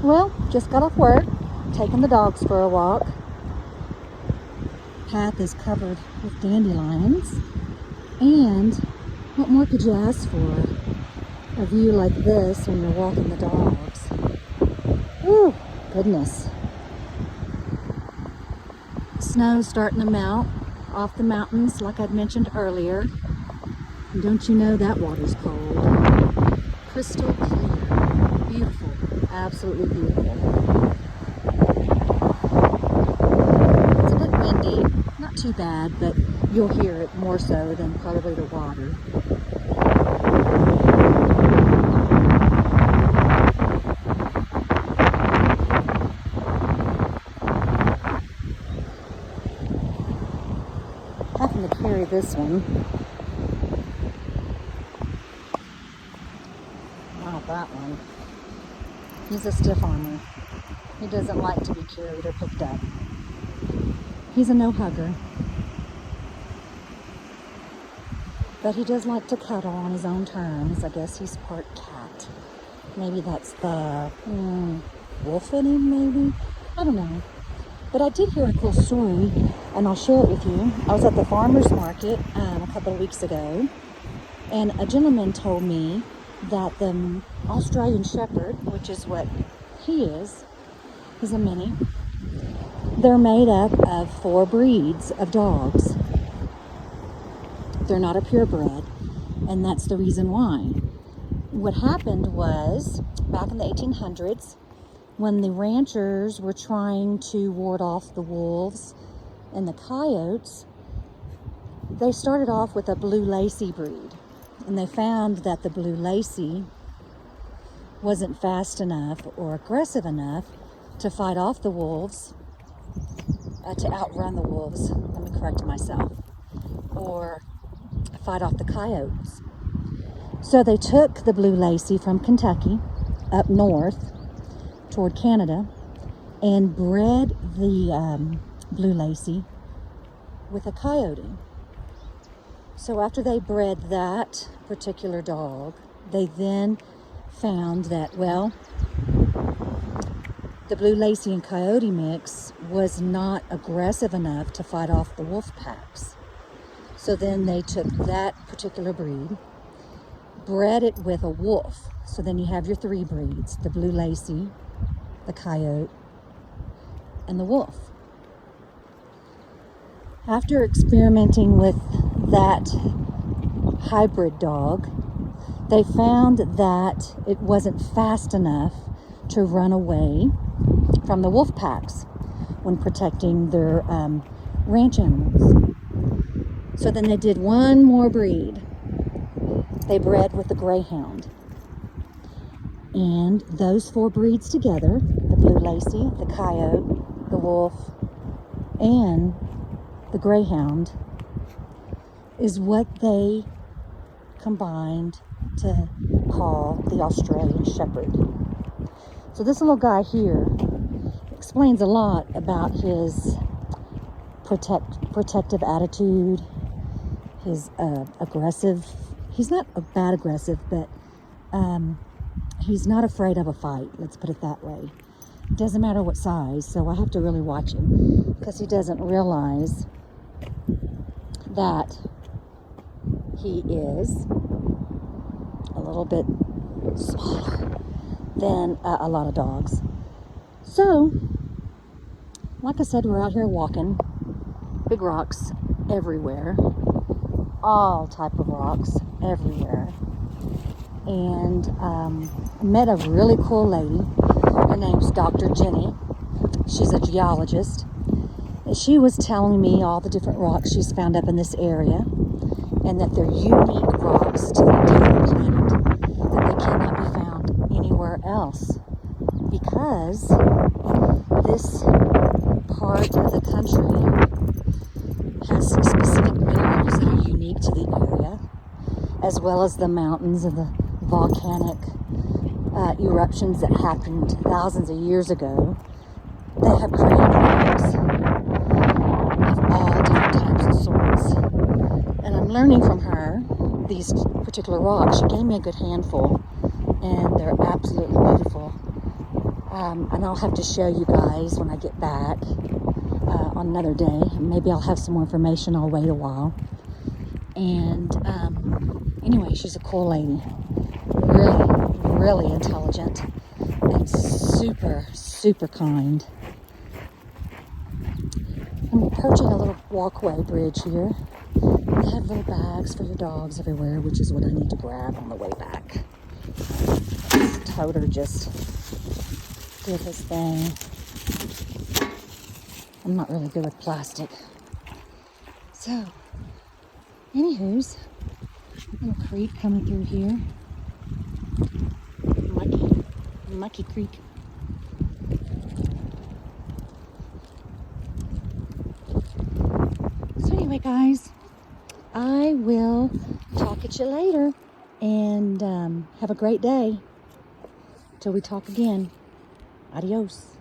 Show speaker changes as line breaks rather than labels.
Well, just got off work, taking the dogs for a walk. Path is covered with dandelions. And what more could you ask for? A view like this when you're walking the dogs. Ooh, goodness. Snow's starting to melt off the mountains like I'd mentioned earlier. And don't you know that water's cold? Crystal clear. Beautiful. Absolutely beautiful. It's a bit windy. Not too bad, but you'll hear it more so than probably the water. Having to carry this one. Not that one. He's a stiff armor. He doesn't like to be carried or picked up. He's a no-hugger. But he does like to cuddle on his own terms. I guess he's part cat. Maybe that's the wolf in him, maybe? I don't know. But I did hear a cool story, and I'll share it with you. I was at the farmer's market a couple of weeks ago, and a gentleman told me that the Australian Shepherd, which is what he is, he's a mini, they're made up of 4 breeds of dogs. They're not a purebred, and that's the reason why. What happened was, back in the 1800s, when the ranchers were trying to ward off the wolves and the coyotes, they started off with a blue lacy breed. And they found that the blue lacy wasn't fast enough or aggressive enough to fight off the wolves, to outrun the wolves, let me correct myself, or fight off the coyotes. So they took the blue lacy from Kentucky up north toward Canada and bred the blue lacy with a coyote. So after they bred that particular dog, they then found that, well, the blue lacy and coyote mix was not aggressive enough to fight off the wolf packs. So then they took that particular breed, bred it with a wolf. So then you have your 3 breeds, the blue lacy, the coyote, and the wolf. After experimenting with that hybrid dog, they found that it wasn't fast enough to run away from the wolf packs when protecting their ranch animals. So then they did one more breed. They bred with the greyhound. And those 4 breeds together, the blue lacy, the coyote, the wolf, and the greyhound, is what they combined to call the Australian Shepherd. So this little guy here explains a lot about his protective attitude, his aggressive. He's not a bad aggressive, but he's not afraid of a fight. Let's put it that way. It doesn't matter what size, so I have to really watch him because he doesn't realize that he is a little bit smaller than a lot of dogs. So, like I said, we're out here walking. Big rocks everywhere. All type of rocks everywhere. And I met a really cool lady. Her name's Dr. Jenny. She's a geologist. And she was telling me all the different rocks she's found up in this area, and that they're unique rocks to the entire planet, that they cannot be found anywhere else, because this part of the country has specific minerals that are unique to the area, as well as the mountains and the volcanic eruptions that happened thousands of years ago that have created rocks of all different types and sorts. And I'm learning from her these particular rocks. She gave me a good handful, and they're absolutely beautiful. And I'll have to show you guys when I get back on another day. Maybe I'll have some more information. I'll wait a while. And anyway, she's a cool lady. Really, really intelligent and super, super kind. I'm approaching a little walkway bridge here. They have little bags for your dogs everywhere, which is what I need to grab on the way back. Toter just did his thing. I'm not really good with plastic. So, anywho's, little creek coming through here. Mucky creek. So anyway, guys, I will talk at you later, and have a great day till we talk again. Adios.